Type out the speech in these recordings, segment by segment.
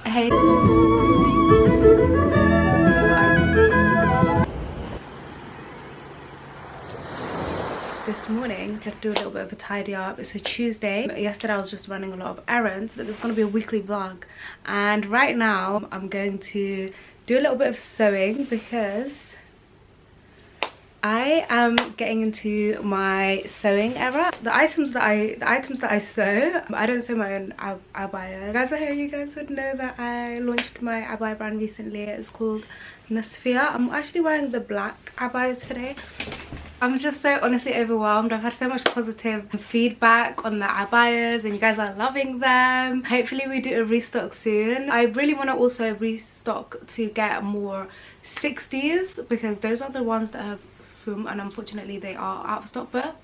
Hey. This morning, I had to do a little bit of a tidy up. It's a Tuesday. Yesterday I was just running a lot of errands, but there's going to be a weekly vlog. And right now I'm going to do a little bit of sewing because I am getting into my sewing era. The items that I sew, I don't sew my own abaya. Guys, I hope you guys would know that I launched my abaya brand recently. It's called Nasfia. I'm actually wearing the black abayas today. I'm just so honestly overwhelmed. I've had so much positive feedback on the abayas and you guys are loving them. Hopefully we do a restock soon. I really want to also restock to get more 60s because those are the ones that have filmed and unfortunately they are out of stock. But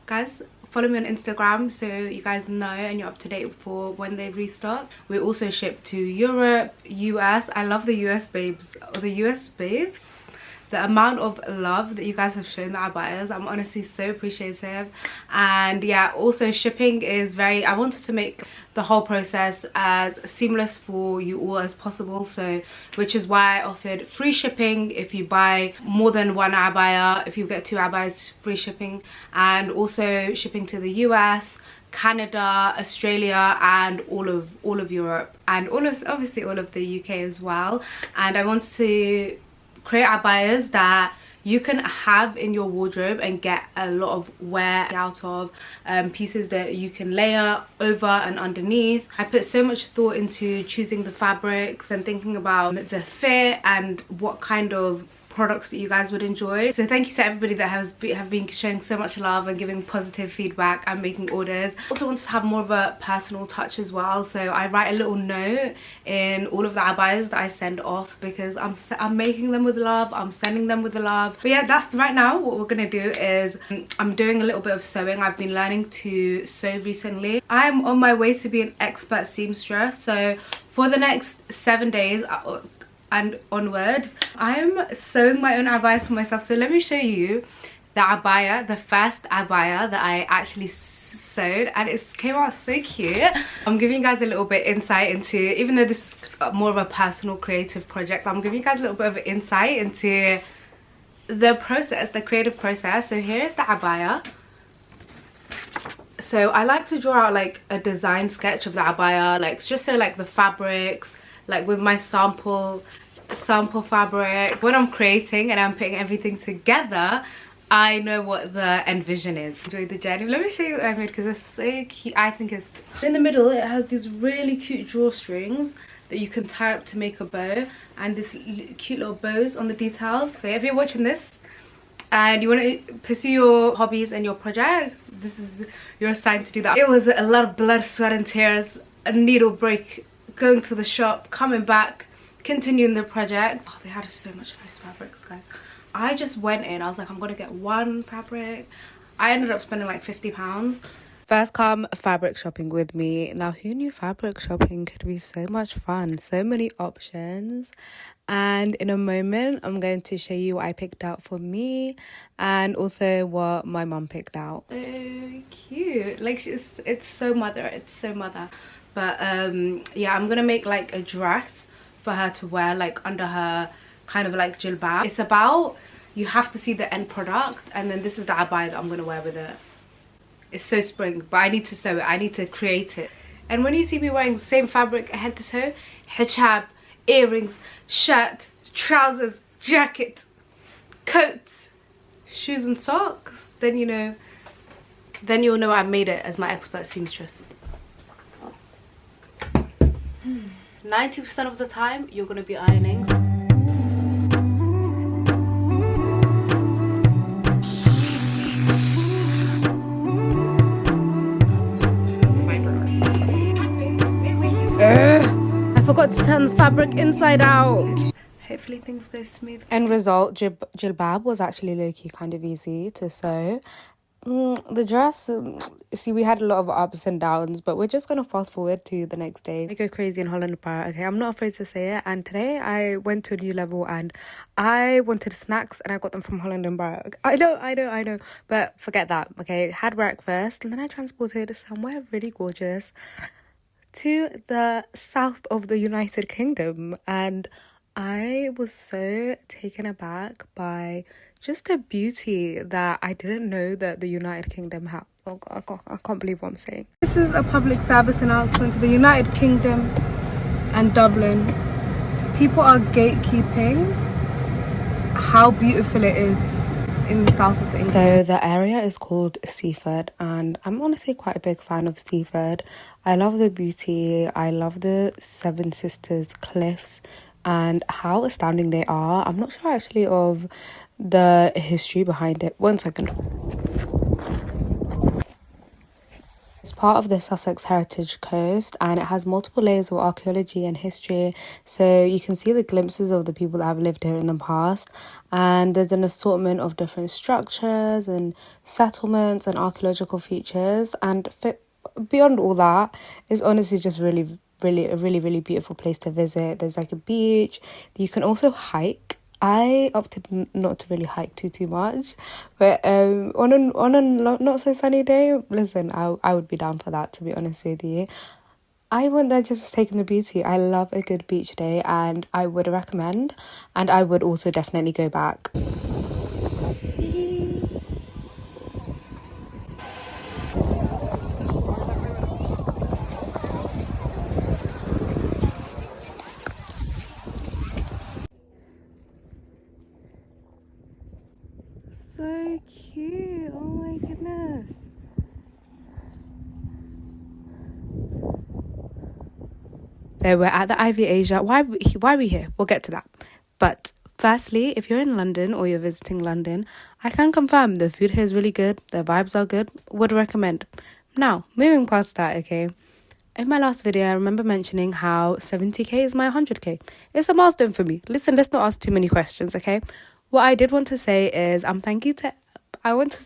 guys, follow me on Instagram so you guys know and you're up to date for when they restock. We also ship to Europe, US. I love the US babes. The US babes, the amount of love that you guys have shown the abayas, I'm honestly so appreciative. And yeah, also shipping is very, I wanted to make the whole process as seamless for you all as possible, so which is why I offered free shipping if you buy more than one abaya. If you get 2 abayas, free shipping, and also shipping to the US, Canada, Australia, and all of Europe, and obviously all of the UK as well. And I want to create abayas that you can have in your wardrobe and get a lot of wear out of, pieces that you can layer over and underneath. I put so much thought into choosing the fabrics and thinking about the fit and what kind of products that you guys would enjoy. So thank you to everybody that have been showing so much love and giving positive feedback and making orders. I also want to have more of a personal touch as well, so I write a little note in all of the abayas that I send off because I'm making them with love, I'm sending them with love. But yeah, that's right now what we're gonna do is I'm doing a little bit of sewing. I've been learning to sew recently. I'm on my way to be an expert seamstress, so for the next 7 days and onwards, I'm sewing my own abayas for myself. So let me show you the abaya, the first abaya that I actually sewed, and it came out so cute. I'm giving you guys a little bit insight into, even though this is more of a personal creative project, I'm giving you guys a little bit of insight into the process, the creative process. So here is the abaya. So I like to draw out like a design sketch of the abaya, like just so like the fabrics, like with my sample fabric, when I'm creating and I'm putting everything together, I know what the end vision is. Enjoy the journey. Let me show you what I made because it's so cute. I think it's in the middle. It has these really cute drawstrings that you can tie up to make a bow, and this cute little bows on the details. So if you're watching this and you want to pursue your hobbies and your projects, this is your sign to do that. It was a lot of blood, sweat and tears, a needle break, going to the shop, coming back, continuing the project. Oh, they had so much nice fabrics, guys. I just went in, I was like, I'm gonna get one fabric. I ended up spending like £50. First come fabric shopping with me. Now, who knew fabric shopping could be so much fun? So many options. And in a moment, I'm going to show you what I picked out for me and also what my mum picked out. So cute. Like, it's so mother. It's so mother. But yeah, I'm gonna make like a dress for her to wear like under her kind of like jilbab. It's about, you have to see the end product, and then this is the abaya that I'm gonna wear with it. It's so spring, but I need to sew it, I need to create it. And when you see me wearing the same fabric head to toe, hijab, earrings, shirt, trousers, jacket, coats, shoes and socks, then you know, then you'll know I made it as my expert seamstress. 90% of the time you're going to be ironing. I forgot to turn the fabric inside out. Hopefully things go smooth. End result, jilbab was actually low-key kind of easy to sew. The dress, see, we had a lot of ups and downs, but we're just gonna fast forward to the next day. I go crazy in Holland. Okay, I'm not afraid to say it. And today I went to a new level and I wanted snacks and I got them from Holland and Barrett. I know, but forget that. Okay, had breakfast and then I transported somewhere really gorgeous to the south of the United Kingdom, and I was so taken aback by just the beauty that I didn't know that the United Kingdom had. Oh God, I can't believe what I'm saying. This is a public service announcement to the United Kingdom and Dublin. People are gatekeeping how beautiful it is in the south of the England. So the area is called Seaford, and I'm honestly quite a big fan of Seaford. I love the beauty, I love the Seven Sisters cliffs and how astounding they are. I'm not sure actually of the history behind it. 1 second. It's part of the Sussex Heritage Coast, and it has multiple layers of archaeology and history, so you can see the glimpses of the people that have lived here in the past. And there's an assortment of different structures and settlements and archaeological features, and beyond all that, it's honestly just a really beautiful place to visit. There's like a beach. You can also hike. I opted not to really hike too much, but on a not so sunny day, listen, I would be down for that, to be honest with you. I went there just to take in the beauty. I love a good beach day, and I would recommend, and I would also definitely go back. So cute, oh my goodness. So we're at the Ivy Asia. Why are we here? We'll get to that. But firstly, if you're in London or you're visiting London, I can confirm the food here is really good. The vibes are good. Would recommend. Now, moving past that, okay. In my last video, I remember mentioning how 70k is my 100k. It's a milestone for me. Listen, let's not ask too many questions, okay? What I did want to say is I want to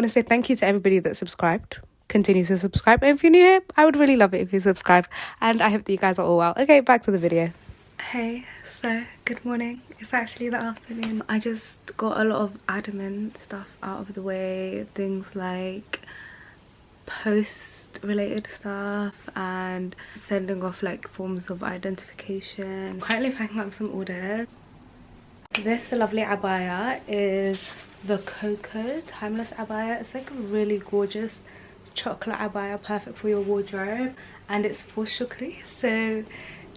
say thank you to everybody that subscribed. Continue to subscribe, and if you're new here, I would really love it if you subscribe, and I hope that you guys are all well. Okay, back to the video. Hey, so good morning. It's actually the afternoon. I just got a lot of admin stuff out of the way, things like post related stuff and sending off like forms of identification. I'm currently packing up some orders. This lovely abaya is the Cocoa Timeless Abaya. It's like a really gorgeous chocolate abaya, perfect for your wardrobe, and it's for Shukri. So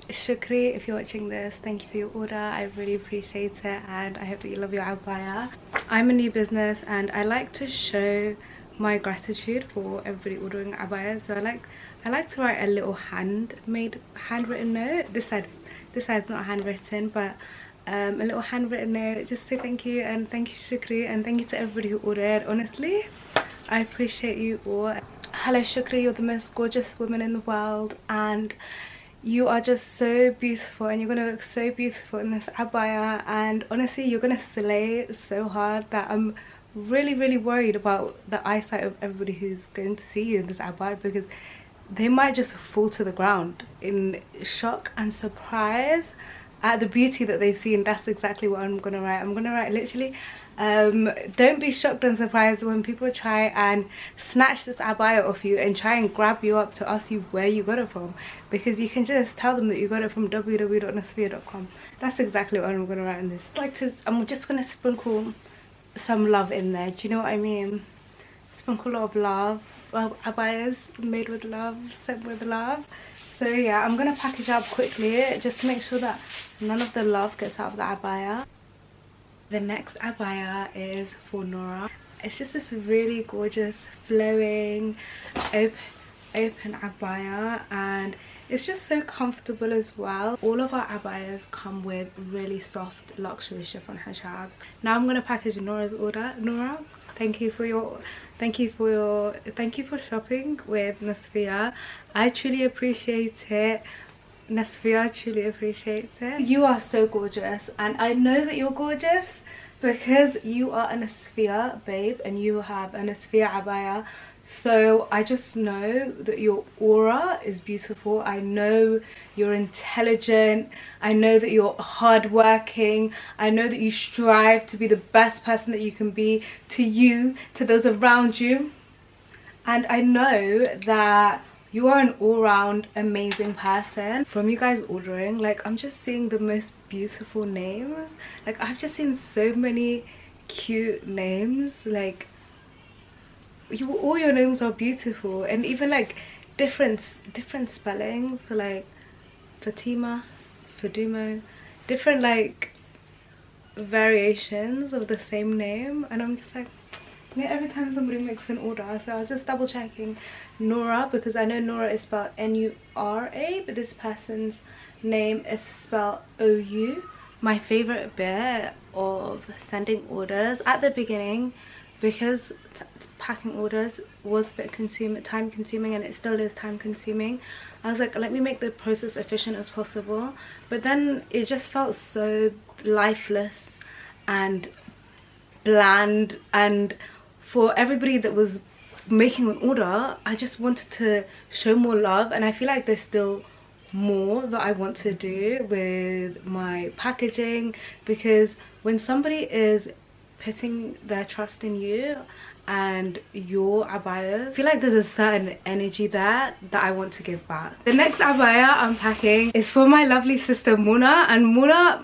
Shukri, if you're watching this, thank you for your order. I really appreciate it, and I hope that you love your abaya. I'm a new business, and I like to show my gratitude for everybody ordering abaya. So I like to write a little handwritten note. This side's not handwritten, but a little handwritten note, just say thank you, and thank you Shukri, and thank you to everybody who ordered. Honestly, I appreciate you all. Hello Shukri, you're the most gorgeous woman in the world, and you are just so beautiful, and you're gonna look so beautiful in this abaya, and honestly you're gonna slay so hard that I'm really worried about the eyesight of everybody who's going to see you in this abaya, because they might just fall to the ground in shock and surprise at the beauty that they've seen. That's exactly what I'm gonna write. I'm gonna write literally, don't be shocked and surprised when people try and snatch this abaya off you and try and grab you up to ask you where you got it from, because you can just tell them that you got it from www.nasfia.com. That's exactly what I'm gonna write in this. I'm just gonna sprinkle some love in there, do you know what I mean? Sprinkle a lot of love. Well, abayas made with love, sent with love. So yeah, I'm gonna package up quickly just to make sure that none of the love gets out of the abaya. The next abaya is for Nora. It's just this really gorgeous flowing open abaya, and it's just so comfortable as well. All of our abayas come with really soft luxury chiffon hijab. Now I'm gonna package Nora's order. Nora, thank you for shopping with Nasfia. I truly appreciate it. Nasfia truly appreciates it. You are so gorgeous, and I know that you're gorgeous because you are a Nasfia babe and you have a Nasfia abaya. So I just know that your aura is beautiful. I know you're intelligent. I know that you're hardworking. I know that you strive to be the best person that you can be to you, to those around you. And I know that You are an all-round amazing person. From you guys ordering, like, I'm just seeing the most beautiful names. Like, I've just seen so many cute names. Like, all your names are beautiful, and even like different spellings, like Fatima, Fadumo, different like variations of the same name. And I'm just like, you know, every time somebody makes an order, so I was just double checking Nora, because I know Nora is spelled N-U-R-A, but this person's name is spelled O-U. My favorite bit of sending orders at the beginning, because packing orders was a bit time consuming, and it still is time consuming, I was like, let me make the process efficient as possible. But then it just felt so lifeless and bland, and for everybody that was making an order, I just wanted to show more love, and I feel like there's still more that I want to do with my packaging, because when somebody is putting their trust in you and your abaya, I feel like there's a certain energy there that I want to give back. The next abaya I'm packing is for my lovely sister Muna, and Muna,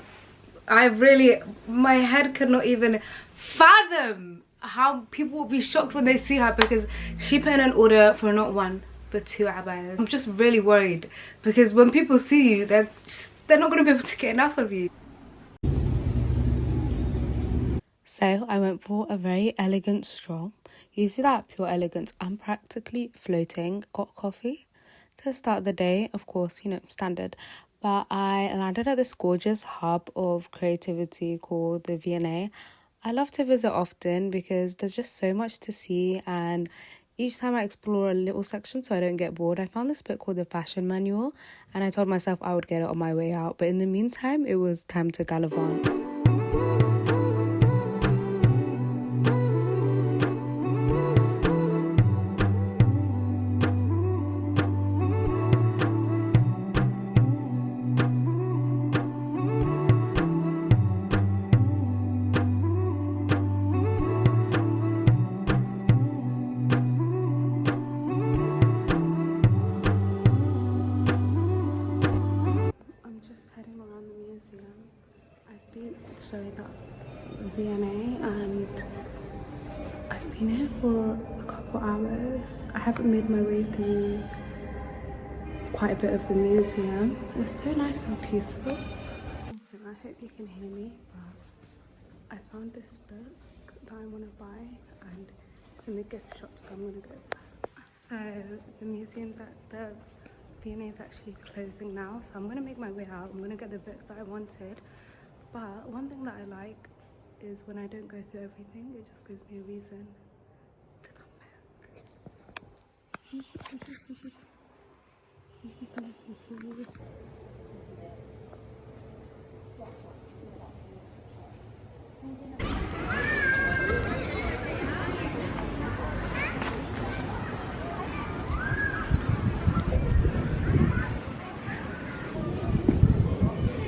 my head could not even fathom how people will be shocked when they see her, because she put in an order for not one but 2 abayas. I'm just really worried, because when people see you, they're not going to be able to get enough of you. So I went for a very elegant stroll. You see that pure elegance. I'm practically floating. Got coffee to start the day, of course, you know, standard. But I landed at this gorgeous hub of creativity called the V&A. I love to visit often because there's just so much to see, and each time I explore a little section so I don't get bored. I found this book called The Fashion Manual, and I told myself I would get it on my way out. But in the meantime, it was time to gallivant. Sorry, that V&A, and I've been here for a couple hours. I haven't made my way through quite a bit of the museum. It's so nice and peaceful. Listen, I hope you can hear me, but I found this book that I want to buy, and it's in the gift shop, so I'm going to go back. So the museum's at the V&A is actually closing now, so I'm going to make my way out. I'm going to get the book that I wanted. But one thing that I like is when I don't go through everything, it just gives me a reason to come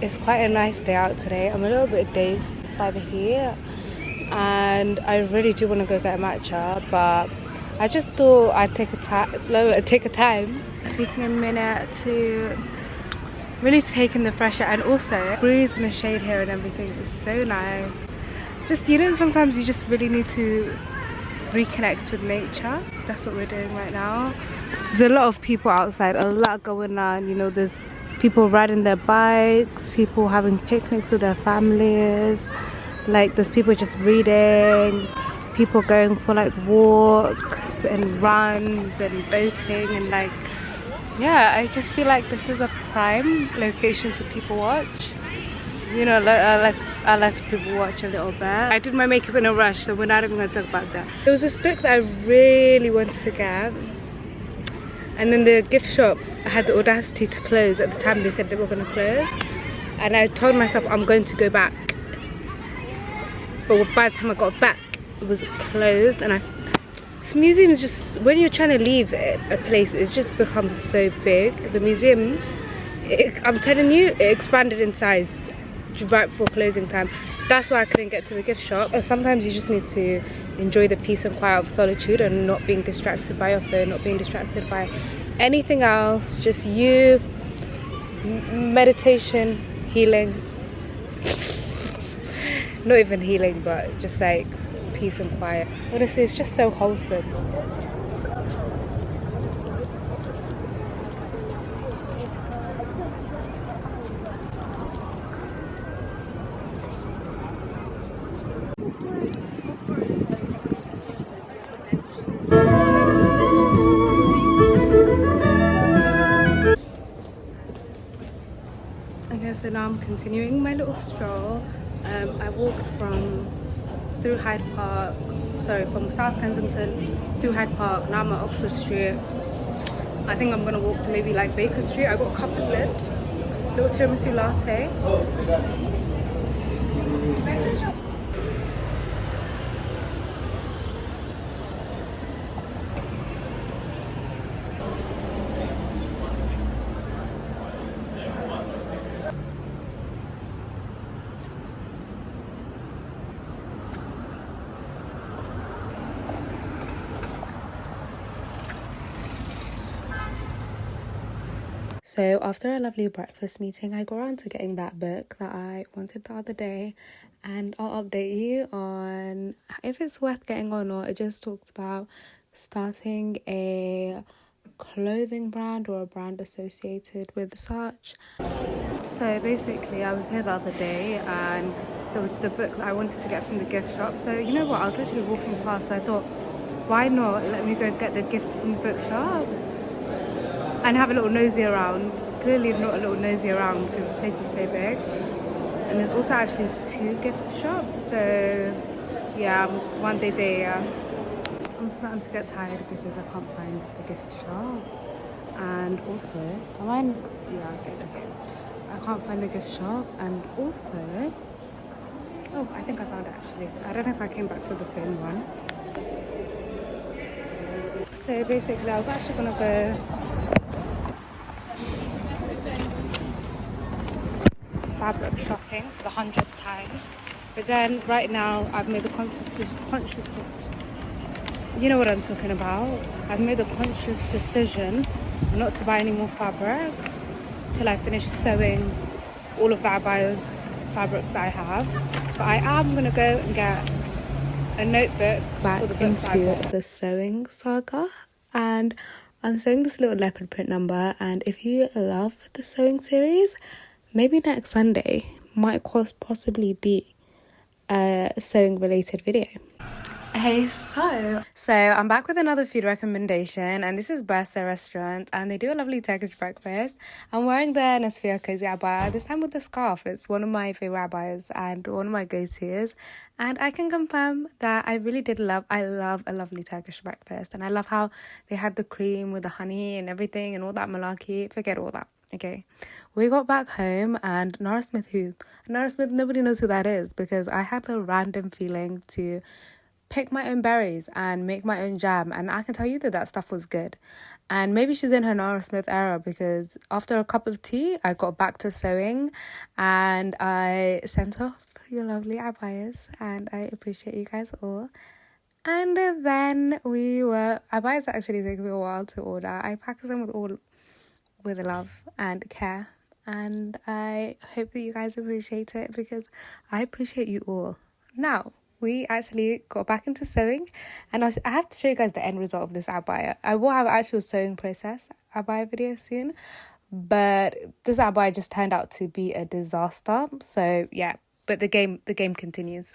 It's quite a nice day out today. I'm a little bit dazed by the heat, and I really do want to go get a matcha, but I just thought I'd take a time, taking a minute to really take in the fresh air, and also breeze in the shade here and everything is so nice. Just, you know, sometimes you just really need to reconnect with nature. That's what we're doing right now. There's a lot of people outside, a lot going on, you know, there's people riding their bikes, people having picnics with their families, like there's people just reading, people going for like walks and runs and boating, and like, yeah, I just feel like this is a prime location to people watch. You know, I let people watch a little bit. I did my makeup in a rush, so we're not even going to talk about that. There was this book that I really wanted to get, and in the gift shop I had the audacity to close. At the time they said they were going to close, and I told myself I'm going to go back, but by the time I got back it was closed. And this museum is just, when you're trying to leave a place, it's just become so big. The museum, I'm telling you, it expanded in size right before closing time. That's why I couldn't get to the gift shop. Sometimes you just need to enjoy the peace and quiet of solitude and not being distracted by your phone, not being distracted by anything else, just you, meditation, healing. Not even healing, but just like peace and quiet. Honestly, it's just so wholesome. Okay, so now I'm continuing my little stroll. I walked through Hyde Park, sorry, from South Kensington through Hyde Park. Now I'm at Oxford Street. I think I'm gonna walk to maybe like Baker Street. I got a cuplet, little tiramisu latte. So after a lovely breakfast meeting, I got around to getting that book that I wanted the other day, and I'll update you on if it's worth getting or not. It just talks about starting a clothing brand or a brand associated with such. So basically, I was here the other day and there was the book that I wanted to get from the gift shop. So you know what, I was literally walking past, so I thought, why not let me go get the gift from the bookshop and have a little nosy around. Clearly not a little nosy around because this place is so big. And there's also actually 2 gift shops. So yeah, one day there. I'm starting to get tired because I can't find the gift shop. And also, okay. I can't find the gift shop. And also, oh, I think I found it actually. I don't know if I came back to the same one. So basically, I was actually gonna go fabric shopping for the 100th time, but then right now I've made the conscious you know what I'm talking about. I've made a conscious decision not to buy any more fabrics till I finish sewing all of the Abaya's fabrics that I have. But I am gonna go and get a notebook back into the sewing saga, and I'm sewing this little leopard print number. And if you love the sewing series, maybe next Sunday might possibly be a sewing related video. Hey, so I'm back with another food recommendation, and this is Bursa restaurant, and they do a lovely Turkish breakfast. I'm wearing the Nasfia cozy abaya, this time with the scarf. It's one of my favorite abayas and one of my go-tos, and I can confirm that I really did love a lovely Turkish breakfast. And I love how they had the cream with the honey and everything and all that malaki. Forget all that. Okay, we got back home, and Nora Smith, nobody knows who that is, because I had the random feeling to pick my own berries and make my own jam, and I can tell you that stuff was good. And maybe she's in her Nora Smith era, because after a cup of tea I got back to sewing and I sent off your lovely abayas, and I appreciate you guys all. And then abayas actually taking me a while to order. I packaged them with love and care, and I hope that you guys appreciate it, because I appreciate you all. Now we actually got back into sewing, and I have to show you guys the end result of this abaya. I will have an actual sewing process abaya video soon, but this abaya just turned out to be a disaster. So yeah, but the game continues.